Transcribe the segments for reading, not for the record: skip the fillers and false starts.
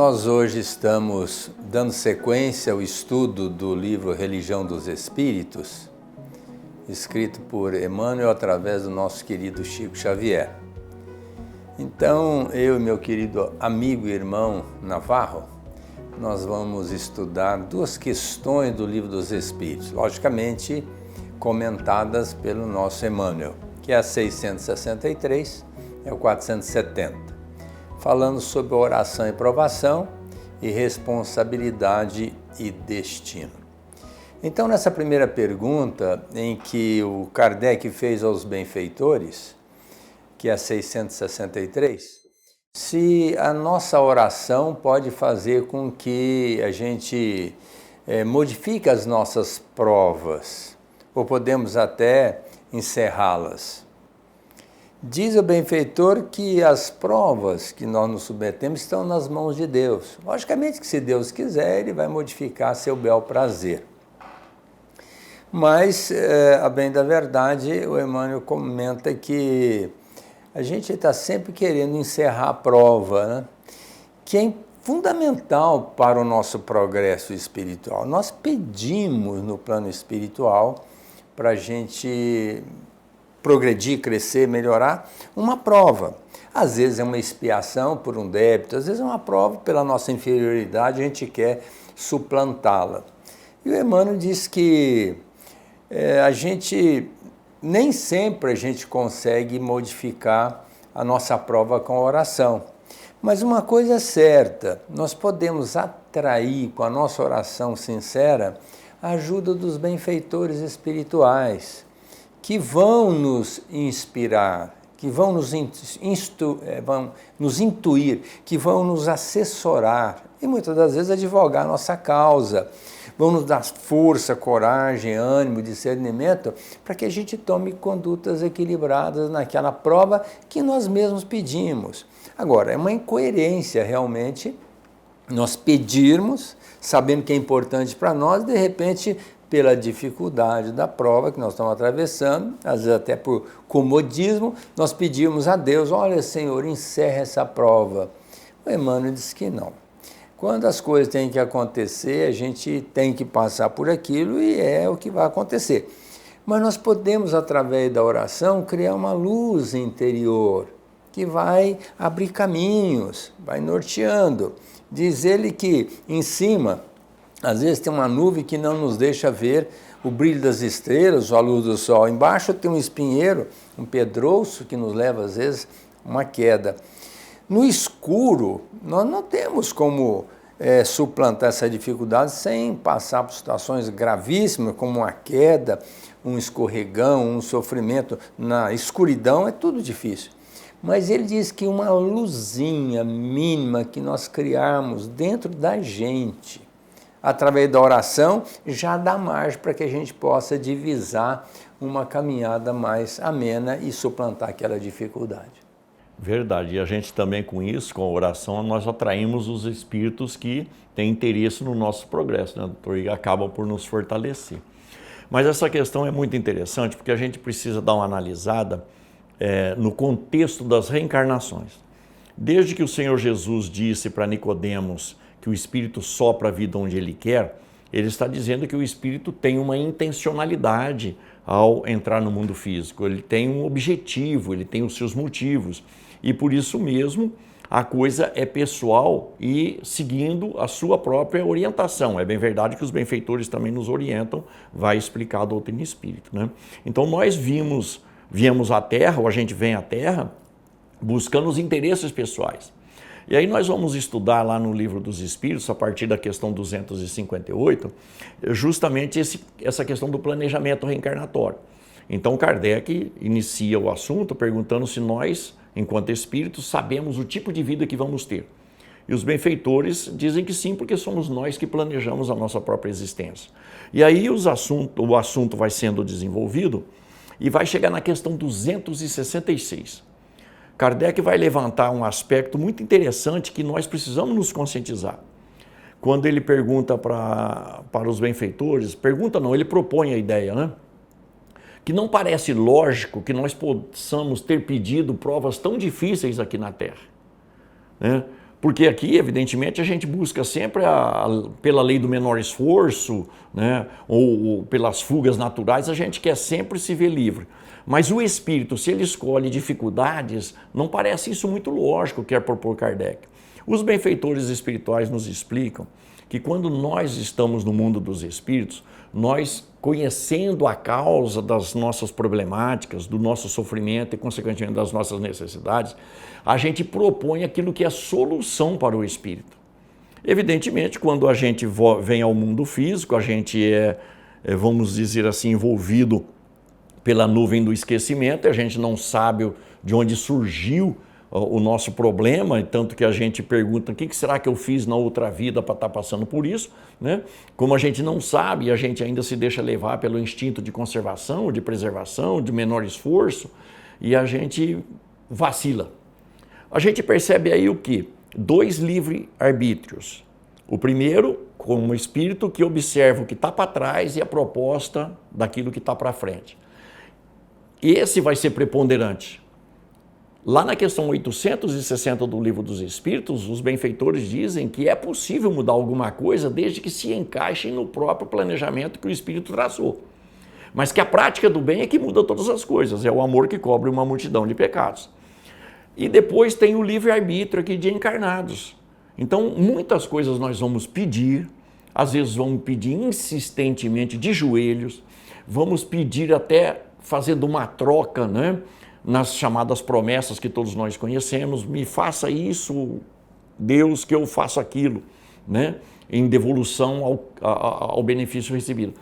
Nós hoje estamos dando sequência ao estudo do livro Religião dos Espíritos, escrito por Emmanuel através do nosso querido Chico Xavier. Então, eu e meu querido amigo e irmão Navarro, nós vamos estudar duas questões do livro dos Espíritos, logicamente comentadas pelo nosso Emmanuel, que é a 663 e a 470. Falando sobre oração e provação e responsabilidade e destino. Então, nessa primeira pergunta, em que o Kardec fez aos benfeitores, que é a 663, se a nossa oração pode fazer com que a gente modifique as nossas provas, ou podemos até encerrá-las. Diz o benfeitor que as provas que nós nos submetemos estão nas mãos de Deus. Logicamente que se Deus quiser, Ele vai modificar a seu bel prazer. Mas, a bem da verdade, o Emmanuel comenta que a gente está sempre querendo encerrar a prova, né? Que é fundamental para o nosso progresso espiritual. Nós pedimos no plano espiritual para a gente progredir, crescer, melhorar, uma prova. Às vezes é uma expiação por um débito, às vezes é uma prova pela nossa inferioridade, a gente quer suplantá-la. E o Emmanuel diz que nem sempre a gente consegue modificar a nossa prova com a oração. Mas uma coisa é certa, nós podemos atrair com a nossa oração sincera a ajuda dos benfeitores espirituais, que vão nos inspirar, que vão nos intuir, que vão nos assessorar e muitas das vezes advogar a nossa causa, vão nos dar força, coragem, ânimo, discernimento para que a gente tome condutas equilibradas naquela prova que nós mesmos pedimos. Agora, é uma incoerência realmente nós pedirmos, sabendo que é importante para nós, de repente, pela dificuldade da prova que nós estamos atravessando, às vezes até por comodismo, nós pedimos a Deus, olha Senhor, encerra essa prova. O Emmanuel diz que não. Quando as coisas têm que acontecer, a gente tem que passar por aquilo e é o que vai acontecer. Mas nós podemos, através da oração, criar uma luz interior que vai abrir caminhos, vai norteando. Diz ele que em cima, às vezes tem uma nuvem que não nos deixa ver o brilho das estrelas, a luz do sol. Embaixo tem um espinheiro, um pedrouço que nos leva, às vezes, a uma queda. No escuro, nós não temos como suplantar essa dificuldade sem passar por situações gravíssimas, como uma queda, um escorregão, um sofrimento. Na escuridão é tudo difícil. Mas ele diz que uma luzinha mínima que nós criarmos dentro da gente, através da oração, já dá margem para que a gente possa divisar uma caminhada mais amena e suplantar aquela dificuldade. Verdade, e a gente também com isso, com a oração, nós atraímos os espíritos que têm interesse no nosso progresso, né, doutor? E acabam por nos fortalecer. Mas essa questão é muito interessante porque a gente precisa dar uma analisada no contexto das reencarnações. Desde que o Senhor Jesus disse para Nicodemos que o Espírito sopra a vida onde Ele quer, Ele está dizendo que o Espírito tem uma intencionalidade ao entrar no mundo físico, ele tem um objetivo, ele tem os seus motivos, e por isso mesmo a coisa é pessoal e seguindo a sua própria orientação. É bem verdade que os benfeitores também nos orientam, vai explicar a doutrina espírita, né? Então nós viemos à Terra, ou a gente vem à Terra, buscando os interesses pessoais. E aí nós vamos estudar lá no Livro dos Espíritos, a partir da questão 258, justamente essa questão do planejamento reencarnatório. Então Kardec inicia o assunto perguntando se nós, enquanto espíritos, sabemos o tipo de vida que vamos ter. E os benfeitores dizem que sim, porque somos nós que planejamos a nossa própria existência. E aí o assunto vai sendo desenvolvido e vai chegar na questão 266. Kardec vai levantar um aspecto muito interessante que nós precisamos nos conscientizar. Quando ele pergunta para os benfeitores, ele propõe a ideia, né? Que não parece lógico que nós possamos ter pedido provas tão difíceis aqui na Terra, né? Porque aqui, evidentemente, a gente busca sempre pela lei do menor esforço, né? Ou pelas fugas naturais, a gente quer sempre se ver livre. Mas o espírito, se ele escolhe dificuldades, não parece isso muito lógico, quer propor Kardec. Os benfeitores espirituais nos explicam que quando nós estamos no mundo dos espíritos, nós, conhecendo a causa das nossas problemáticas, do nosso sofrimento e, consequentemente, das nossas necessidades, a gente propõe aquilo que é solução para o espírito. Evidentemente, quando a gente vem ao mundo físico, a gente vamos dizer assim, envolvido pela nuvem do esquecimento, a gente não sabe de onde surgiu o nosso problema, tanto que a gente pergunta o que será que eu fiz na outra vida para estar passando por isso, né? Como a gente não sabe, a gente ainda se deixa levar pelo instinto de conservação, de preservação, de menor esforço, e a gente vacila. A gente percebe aí o quê? 2 livre-arbítrios. O primeiro, como espírito que observa o que está para trás e a proposta daquilo que está para frente. Esse vai ser preponderante. Lá na questão 860 do Livro dos Espíritos, os benfeitores dizem que é possível mudar alguma coisa desde que se encaixem no próprio planejamento que o Espírito traçou. Mas que a prática do bem é que muda todas as coisas, é o amor que cobre uma multidão de pecados. E depois tem o livre-arbítrio aqui de encarnados. Então, muitas coisas nós vamos pedir, às vezes vamos pedir insistentemente de joelhos, vamos pedir até fazendo uma troca, né? Nas chamadas promessas que todos nós conhecemos, me faça isso, Deus, que eu faço aquilo, né? Em devolução ao benefício recebido.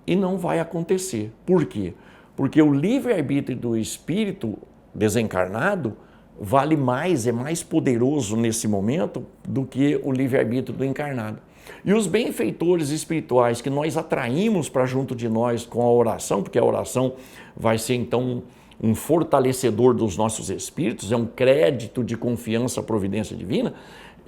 E não vai acontecer. Por quê? Porque o livre-arbítrio do espírito desencarnado vale mais, é mais poderoso nesse momento do que o livre-arbítrio do encarnado. E os benfeitores espirituais que nós atraímos para junto de nós com a oração, porque a oração vai ser então um fortalecedor dos nossos espíritos, é um crédito de confiança à providência divina,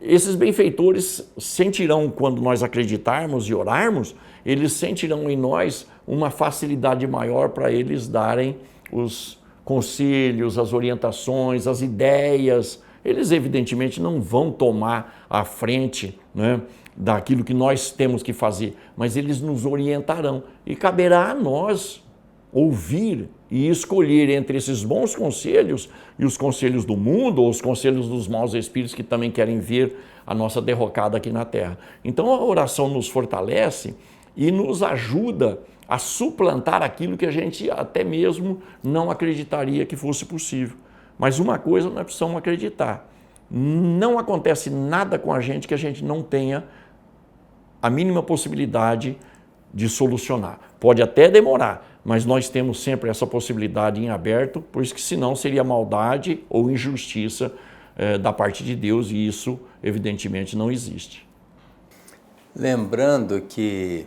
esses benfeitores sentirão, quando nós acreditarmos e orarmos, eles sentirão em nós uma facilidade maior para eles darem os conselhos, as orientações, as ideias. Eles evidentemente não vão tomar a frente, né, daquilo que nós temos que fazer, mas eles nos orientarão e caberá a nós ouvir e escolher entre esses bons conselhos e os conselhos do mundo, ou os conselhos dos maus espíritos que também querem ver a nossa derrocada aqui na Terra. Então a oração nos fortalece e nos ajuda a suplantar aquilo que a gente até mesmo não acreditaria que fosse possível. Mas uma coisa nós precisamos acreditar: não acontece nada com a gente que a gente não tenha a mínima possibilidade de solucionar. Pode até demorar, mas nós temos sempre essa possibilidade em aberto, pois que senão seria maldade ou injustiça da parte de Deus, e isso evidentemente não existe. Lembrando que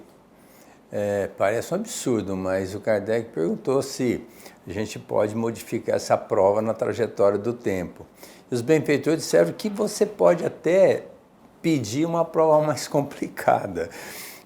parece um absurdo, mas o Kardec perguntou se a gente pode modificar essa prova na trajetória do tempo. E os benfeitores disseram que você pode até pedir uma prova mais complicada.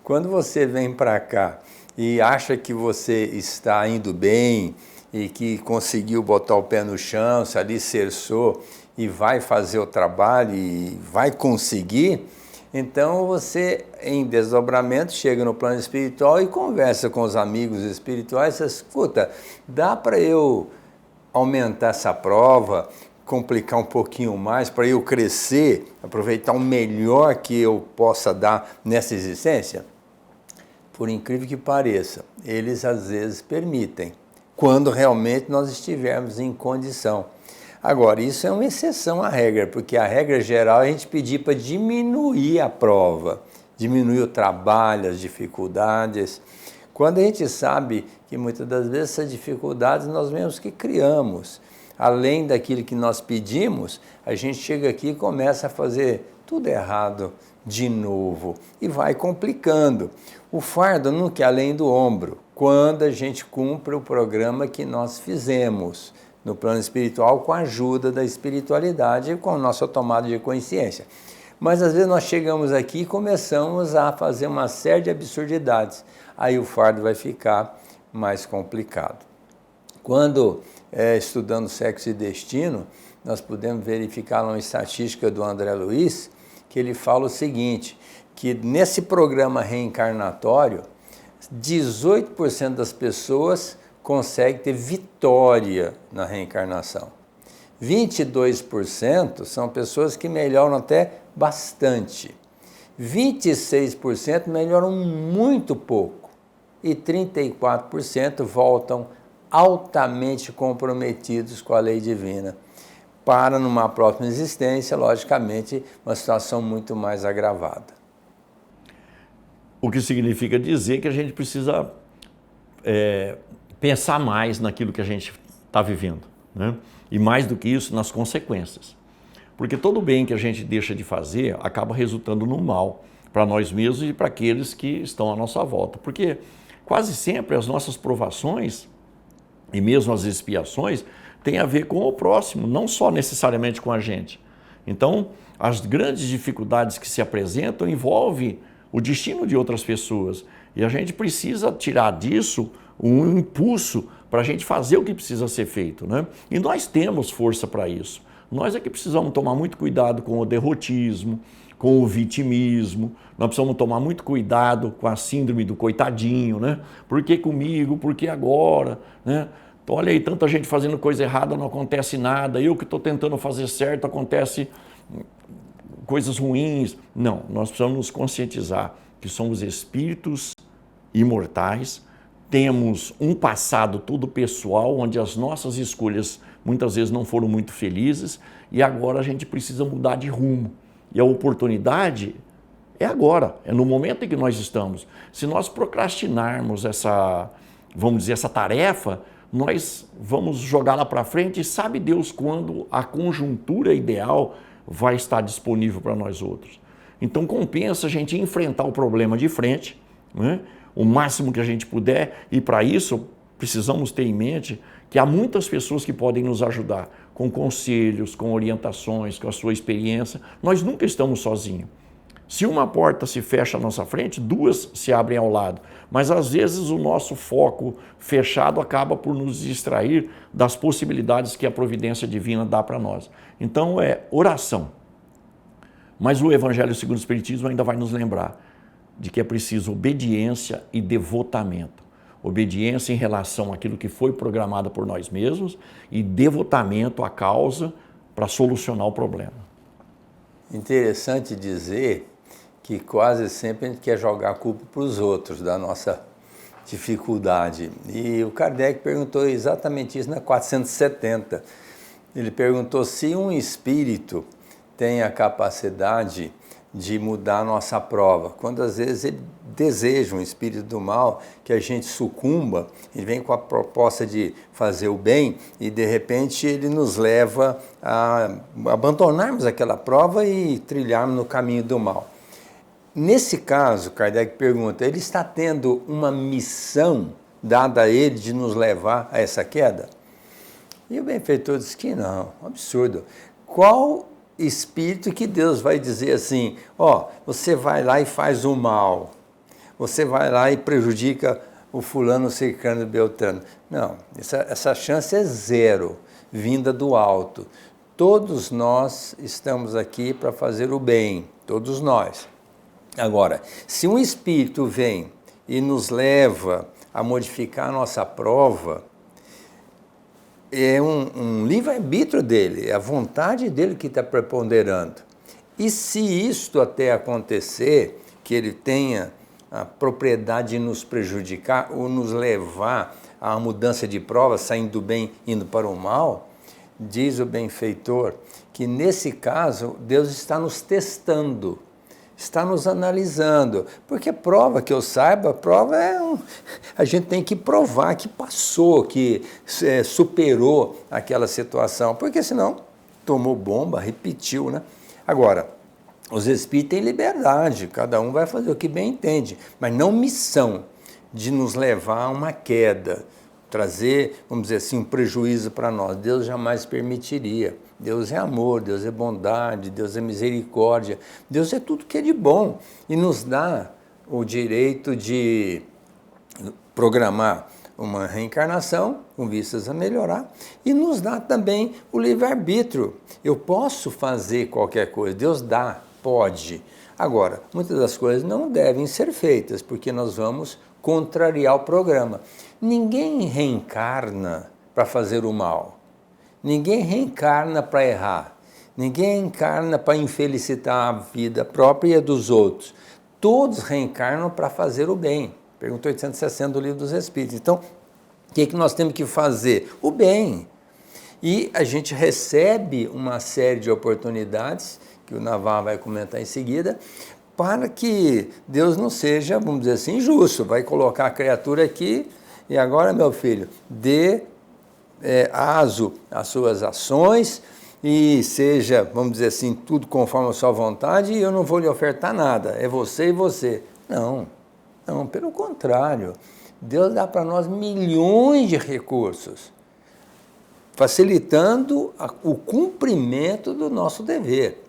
Quando você vem para cá e acha que você está indo bem e que conseguiu botar o pé no chão, se alicerçou e vai fazer o trabalho e vai conseguir, então você, em desdobramento, chega no plano espiritual e conversa com os amigos espirituais e diz: escuta, dá para eu aumentar essa prova, complicar um pouquinho mais, para eu crescer, aproveitar o melhor que eu possa dar nessa existência? Por incrível que pareça, eles às vezes permitem, quando realmente nós estivermos em condição. Agora, isso é uma exceção à regra, porque a regra geral é a gente pedir para diminuir a prova, diminuir o trabalho, as dificuldades, quando a gente sabe que muitas das vezes essas dificuldades nós mesmos que criamos. Além daquilo que nós pedimos, a gente chega aqui e começa a fazer tudo errado de novo e vai complicando. O fardo nunca é além do ombro, quando a gente cumpre o programa que nós fizemos no plano espiritual com a ajuda da espiritualidade e com a nossa tomada de consciência. Mas às vezes nós chegamos aqui e começamos a fazer uma série de absurdidades, aí o fardo vai ficar mais complicado. Quando estudando Sexo e Destino, nós podemos verificar uma estatística do André Luiz, que ele fala o seguinte, que nesse programa reencarnatório, 18% das pessoas conseguem ter vitória na reencarnação. 22% são pessoas que melhoram até bastante. 26% melhoram muito pouco. E 34% voltam altamente comprometidos com a lei divina. Para, numa próxima existência, logicamente, uma situação muito mais agravada. O que significa dizer que a gente precisa pensar mais naquilo que a gente está vivendo, né? E mais do que isso, nas consequências. Porque todo bem que a gente deixa de fazer acaba resultando no mal para nós mesmos e para aqueles que estão à nossa volta. Porque quase sempre as nossas provações e mesmo as expiações têm a ver com o próximo, não só necessariamente com a gente. Então, as grandes dificuldades que se apresentam envolvem o destino de outras pessoas. E a gente precisa tirar disso um impulso para a gente fazer o que precisa ser feito, né? E nós temos força para isso. Nós é que precisamos tomar muito cuidado com o derrotismo, com o vitimismo, nós precisamos tomar muito cuidado com a síndrome do coitadinho, né? Por que comigo? Por que agora? Né? Então, olha aí, tanta gente fazendo coisa errada, não acontece nada, eu que estou tentando fazer certo, acontece coisas ruins. Não, nós precisamos nos conscientizar que somos espíritos imortais, temos um passado todo pessoal, onde as nossas escolhas muitas vezes não foram muito felizes e agora a gente precisa mudar de rumo. E a oportunidade é agora, é no momento em que nós estamos. Se nós procrastinarmos essa tarefa, nós vamos jogá-la para frente e sabe Deus quando a conjuntura ideal vai estar disponível para nós outros. Então compensa a gente enfrentar o problema de frente, né? O máximo que a gente puder, e para isso precisamos ter em mente que há muitas pessoas que podem nos ajudar com conselhos, com orientações, com a sua experiência. Nós nunca estamos sozinhos. Se uma porta se fecha à nossa frente, duas se abrem ao lado. Mas às vezes o nosso foco fechado acaba por nos distrair das possibilidades que a providência divina dá para nós. Então é oração. Mas o Evangelho segundo o Espiritismo ainda vai nos lembrar de que é preciso obediência e devotamento. Obediência em relação àquilo que foi programado por nós mesmos e devotamento à causa para solucionar o problema. Interessante dizer que quase sempre a gente quer jogar a culpa para os outros da nossa dificuldade. E o Kardec perguntou exatamente isso na 470. Ele perguntou se um espírito tem a capacidade de mudar a nossa prova. Quando às vezes ele deseja, um espírito do mal, que a gente sucumba, ele vem com a proposta de fazer o bem e de repente ele nos leva a abandonarmos aquela prova e trilharmos no caminho do mal. Nesse caso, Kardec pergunta, ele está tendo uma missão dada a ele de nos levar a essa queda? E o benfeitor disse que não, absurdo. Qual espírito que Deus vai dizer assim, você vai lá e faz o mal, você vai lá e prejudica o fulano, ciclano, beltrano. Não, essa chance é zero, vinda do alto. Todos nós estamos aqui para fazer o bem, todos nós. Agora, se um espírito vem e nos leva a modificar a nossa prova, é um livre-arbítrio dele, é a vontade dele que está preponderando. E se isto até acontecer, que ele tenha a propriedade de nos prejudicar ou nos levar à mudança de prova, saindo do bem, indo para o mal, diz o benfeitor que nesse caso Deus está nos testando, está nos analisando, porque prova, que eu saiba, prova a gente tem que provar que passou, que superou aquela situação, porque senão tomou bomba, repetiu, né? Agora, os espíritos têm liberdade, cada um vai fazer o que bem entende, mas não missão de nos levar a uma queda, trazer, vamos dizer assim, um prejuízo para nós. Deus jamais permitiria. Deus é amor, Deus é bondade, Deus é misericórdia, Deus é tudo que é de bom e nos dá o direito de programar uma reencarnação com vistas a melhorar e nos dá também o livre-arbítrio. Eu posso fazer qualquer coisa, Deus dá, pode. Agora, muitas das coisas não devem ser feitas, porque nós vamos contrariar o programa. Ninguém reencarna para fazer o mal. Ninguém reencarna para errar. Ninguém reencarna para infelicitar a vida própria e a dos outros. Todos reencarnam para fazer o bem. Pergunta 860 do Livro dos Espíritos. Então, o que nós temos que fazer? O bem. E a gente recebe uma série de oportunidades, que o Navarro vai comentar em seguida, para que Deus não seja, vamos dizer assim, injusto. Vai colocar a criatura aqui e agora, meu filho, dê aso às suas ações e seja, vamos dizer assim, tudo conforme a sua vontade e eu não vou lhe ofertar nada. É você e você. Não, pelo contrário. Deus dá para nós milhões de recursos, facilitando o cumprimento do nosso dever.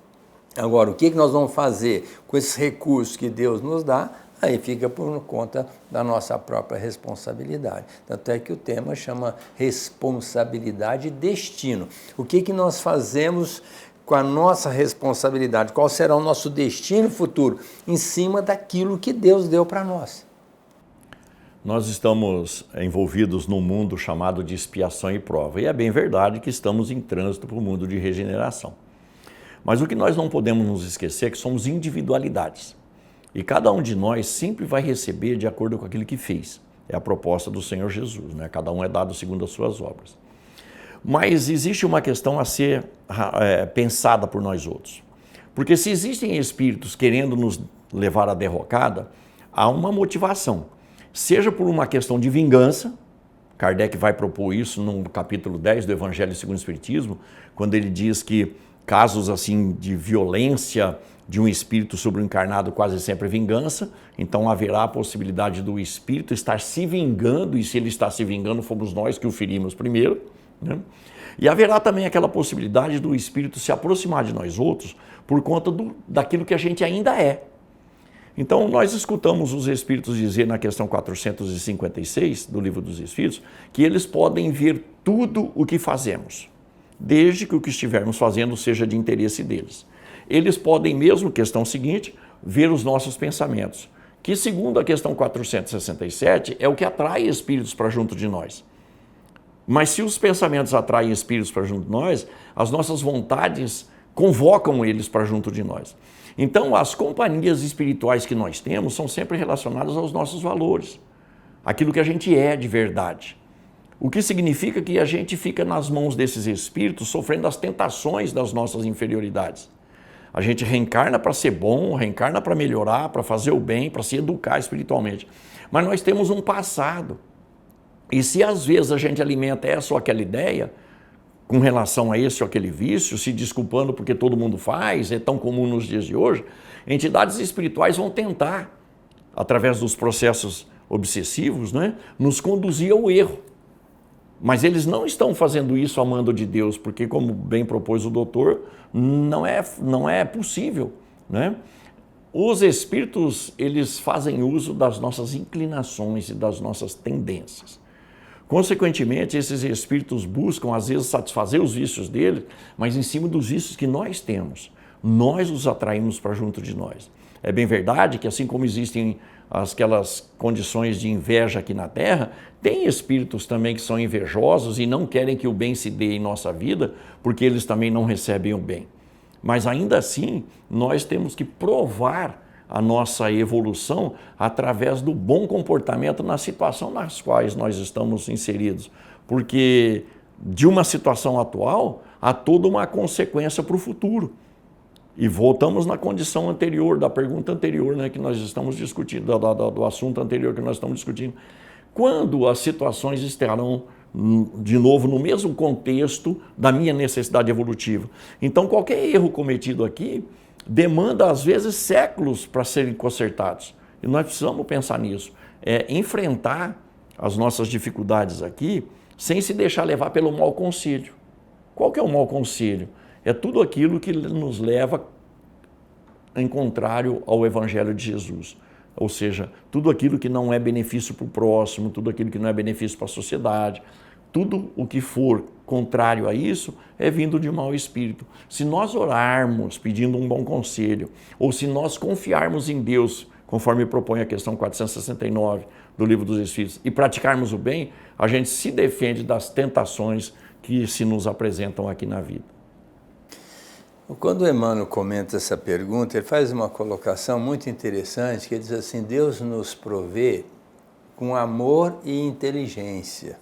Agora, o que nós vamos fazer com esses recursos que Deus nos dá, aí fica por conta da nossa própria responsabilidade. Tanto é que o tema chama responsabilidade e destino. O que nós fazemos com a nossa responsabilidade? Qual será o nosso destino futuro? Em cima daquilo que Deus deu para nós. Nós estamos envolvidos num mundo chamado de expiação e prova. E é bem verdade que estamos em trânsito para o mundo de regeneração. Mas o que nós não podemos nos esquecer é que somos individualidades. E cada um de nós sempre vai receber de acordo com aquilo que fez. É a proposta do Senhor Jesus, né? Cada um é dado segundo as suas obras. Mas existe uma questão a ser pensada por nós outros. Porque se existem espíritos querendo nos levar à derrocada, há uma motivação. Seja por uma questão de vingança, Kardec vai propor isso no capítulo 10 do Evangelho segundo o Espiritismo, quando ele diz que casos assim de violência de um espírito sobre o encarnado quase sempre é vingança, então haverá a possibilidade do espírito estar se vingando, e se ele está se vingando, fomos nós que o ferimos primeiro, né? E haverá também aquela possibilidade do espírito se aproximar de nós outros por conta daquilo que a gente ainda é. Então, nós escutamos os Espíritos dizer na questão 456 do Livro dos Espíritos que eles podem ver tudo o que fazemos, desde que o que estivermos fazendo seja de interesse deles. Eles podem mesmo, questão seguinte, ver os nossos pensamentos, que segundo a questão 467 é o que atrai espíritos para junto de nós. Mas se os pensamentos atraem espíritos para junto de nós, as nossas vontades convocam eles para junto de nós. Então, as companhias espirituais que nós temos são sempre relacionadas aos nossos valores, aquilo que a gente é de verdade. O que significa que a gente fica nas mãos desses espíritos sofrendo as tentações das nossas inferioridades. A gente reencarna para ser bom, reencarna para melhorar, para fazer o bem, para se educar espiritualmente. Mas nós temos um passado. E se às vezes a gente alimenta essa ou aquela ideia, com relação a esse ou aquele vício, se desculpando porque todo mundo faz, é tão comum nos dias de hoje, entidades espirituais vão tentar, através dos processos obsessivos, né, nos conduzir ao erro. Mas eles não estão fazendo isso a mando de Deus, porque, como bem propôs o doutor, não é possível, né? Os espíritos, eles fazem uso das nossas inclinações e das nossas tendências. Consequentemente, esses espíritos buscam, às vezes, satisfazer os vícios deles, mas em cima dos vícios que nós temos. Nós os atraímos para junto de nós. É bem verdade que, assim como existem aquelas condições de inveja aqui na Terra, tem espíritos também que são invejosos e não querem que o bem se dê em nossa vida, porque eles também não recebem o bem. Mas ainda assim, nós temos que provar a nossa evolução através do bom comportamento na situação nas quais nós estamos inseridos. Porque de uma situação atual, há toda uma consequência para o futuro. E voltamos na condição anterior, da pergunta anterior, né, que nós estamos discutindo, do assunto anterior que nós estamos discutindo. Quando as situações estarão, de novo, no mesmo contexto da minha necessidade evolutiva? Então, qualquer erro cometido aqui demanda, às vezes, séculos para serem consertados. E nós precisamos pensar nisso. Enfrentar as nossas dificuldades aqui sem se deixar levar pelo mau conselho. Qual que é o mau conselho? É tudo aquilo que nos leva em contrário ao Evangelho de Jesus. ou seja, tudo aquilo que não é benefício para o próximo, tudo aquilo que não é benefício para a sociedade, tudo o que for contrário a isso é vindo de mau espírito. Se nós orarmos pedindo um bom conselho, ou se nós confiarmos em Deus, conforme propõe a questão 469 do Livro dos Espíritos, e praticarmos o bem, a gente se defende das tentações que se nos apresentam aqui na vida. Quando o Emmanuel comenta essa pergunta, ele faz uma colocação muito interessante, que ele diz assim: Deus nos provê com amor e inteligência.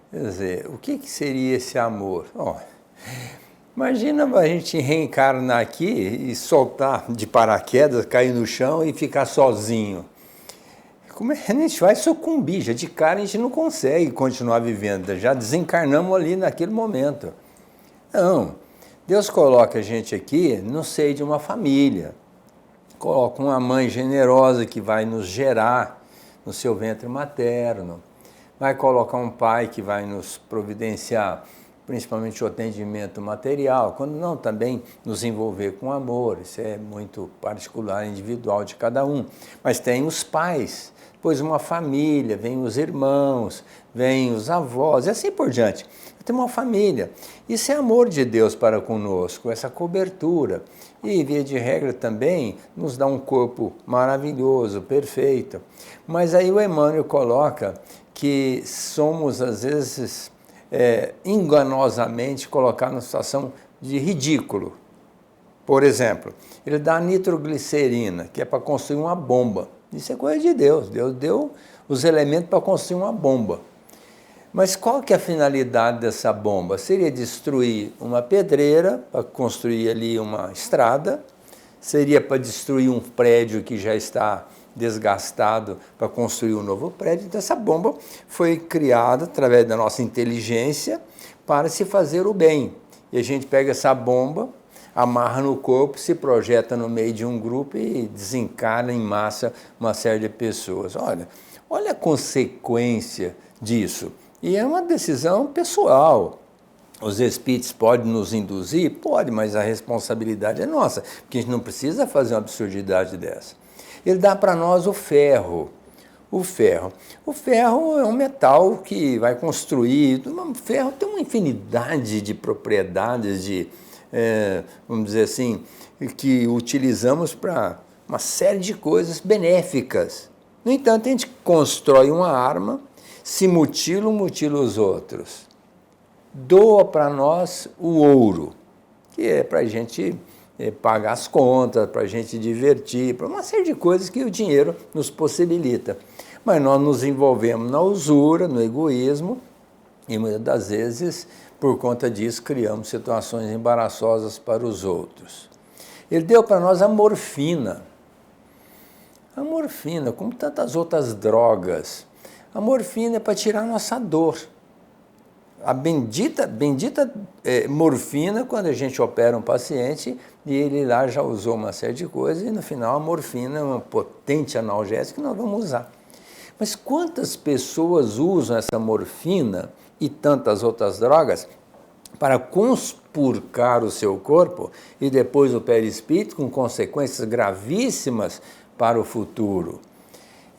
Quer dizer, o que seria esse amor? Imagina a gente reencarnar aqui e soltar de paraquedas, cair no chão e ficar sozinho. Como é que a gente vai sucumbir? Já de cara a gente não consegue continuar vivendo, já desencarnamos ali naquele momento. Não. Deus coloca a gente aqui no seio de uma família, coloca uma mãe generosa que vai nos gerar no seu ventre materno, vai colocar um pai que vai nos providenciar principalmente o atendimento material, quando não também nos envolver com amor, isso é muito particular, individual de cada um, mas tem os pais, depois uma família, vem os irmãos, vem os avós e assim por diante. Tem uma família. Isso é amor de Deus para conosco, essa cobertura. E, via de regra, também nos dá um corpo maravilhoso, perfeito. Mas aí o Emmanuel coloca que somos, às vezes, enganosamente colocados numa situação de ridículo. Por exemplo, ele dá nitroglicerina, que é para construir uma bomba. Isso é coisa de Deus. Deus deu os elementos para construir uma bomba. Mas qual que é a finalidade dessa bomba? Seria destruir uma pedreira para construir ali uma estrada, seria para destruir um prédio que já está desgastado para construir um novo prédio. Então essa bomba foi criada através da nossa inteligência para se fazer o bem. E a gente pega essa bomba, amarra no corpo, se projeta no meio de um grupo e desencarna em massa uma série de pessoas. Olha a consequência disso. E é uma decisão pessoal. Os espíritos podem nos induzir? Pode, mas a responsabilidade é nossa, porque a gente não precisa fazer uma absurdidade dessa. Ele dá para nós o ferro. O ferro é um metal que vai construir. O ferro tem uma infinidade de propriedades, vamos dizer assim, que utilizamos para uma série de coisas benéficas. No entanto, a gente constrói uma arma, se mutila os outros. Doa para nós o ouro, que é para a gente pagar as contas, para a gente divertir, para uma série de coisas que o dinheiro nos possibilita. Mas nós nos envolvemos na usura, no egoísmo, e muitas das vezes, por conta disso, criamos situações embaraçosas para os outros. Ele deu para nós a morfina. A morfina, como tantas outras drogas. A morfina é para tirar a nossa dor. A bendita morfina, quando a gente opera um paciente, e ele lá já usou uma série de coisas, e no final a morfina é uma potente analgésica que nós vamos usar. Mas quantas pessoas usam essa morfina e tantas outras drogas para conspurcar o seu corpo e depois o perispírito com consequências gravíssimas para o futuro?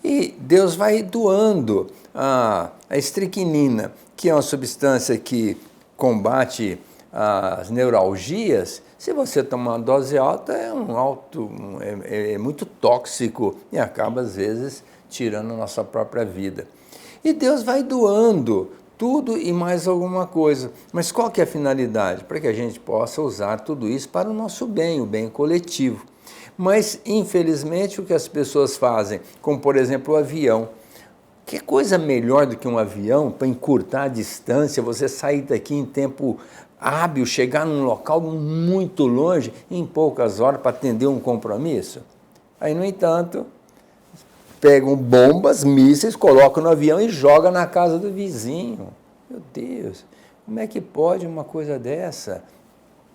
E Deus vai doando a estricnina, que é uma substância que combate as neuralgias. Se você tomar uma dose alta, é muito tóxico e acaba, às vezes, tirando a nossa própria vida. E Deus vai doando tudo e mais alguma coisa. Mas qual que é a finalidade? Para que a gente possa usar tudo isso para o nosso bem, o bem coletivo. Mas, infelizmente, o que as pessoas fazem, como, por exemplo, o avião. Que coisa melhor do que um avião para encurtar a distância, você sair daqui em tempo hábil, chegar num local muito longe, em poucas horas, para atender um compromisso? Aí, no entanto, pegam bombas, mísseis, colocam no avião e jogam na casa do vizinho. Meu Deus, como é que pode uma coisa dessa?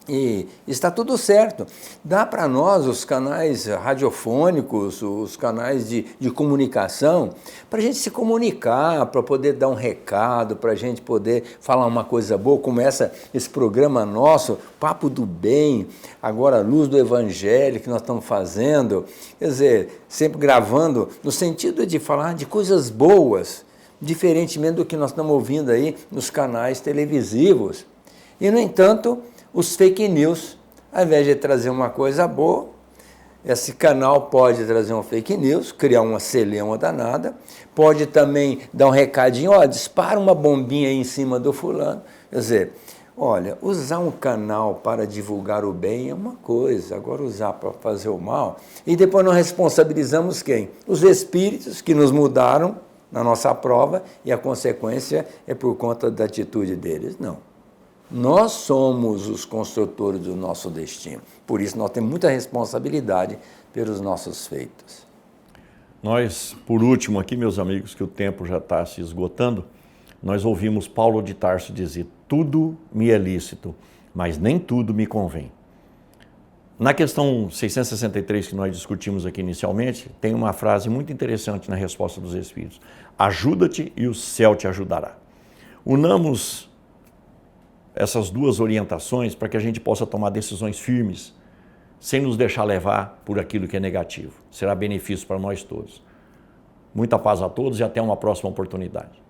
E está tudo certo. Dá para nós, os canais radiofônicos, os canais de comunicação, para a gente se comunicar, para poder dar um recado, para a gente poder falar uma coisa boa, como esse programa nosso, Papo do Bem, agora Luz do Evangelho, que nós estamos fazendo. Quer dizer, sempre gravando, no sentido de falar de coisas boas, diferentemente do que nós estamos ouvindo aí nos canais televisivos. E, no entanto, os fake news, ao invés de trazer uma coisa boa, esse canal pode trazer um fake news, criar uma celeuma danada, pode também dar um recadinho, ó, dispara uma bombinha aí em cima do fulano. Quer dizer, olha, usar um canal para divulgar o bem é uma coisa, agora usar para fazer o mal, e depois nós responsabilizamos quem? Os espíritos que nos mudaram na nossa prova, e a consequência é por conta da atitude deles. Não. Nós somos os construtores do nosso destino. Por isso, nós temos muita responsabilidade pelos nossos feitos. Nós, por último aqui, meus amigos, que o tempo já está se esgotando, nós ouvimos Paulo de Tarso dizer: tudo me é lícito, mas nem tudo me convém. Na questão 663 que nós discutimos aqui inicialmente, tem uma frase muito interessante na resposta dos Espíritos: ajuda-te e o céu te ajudará. Unamos essas duas orientações para que a gente possa tomar decisões firmes, sem nos deixar levar por aquilo que é negativo. Será benefício para nós todos. Muita paz a todos e até uma próxima oportunidade.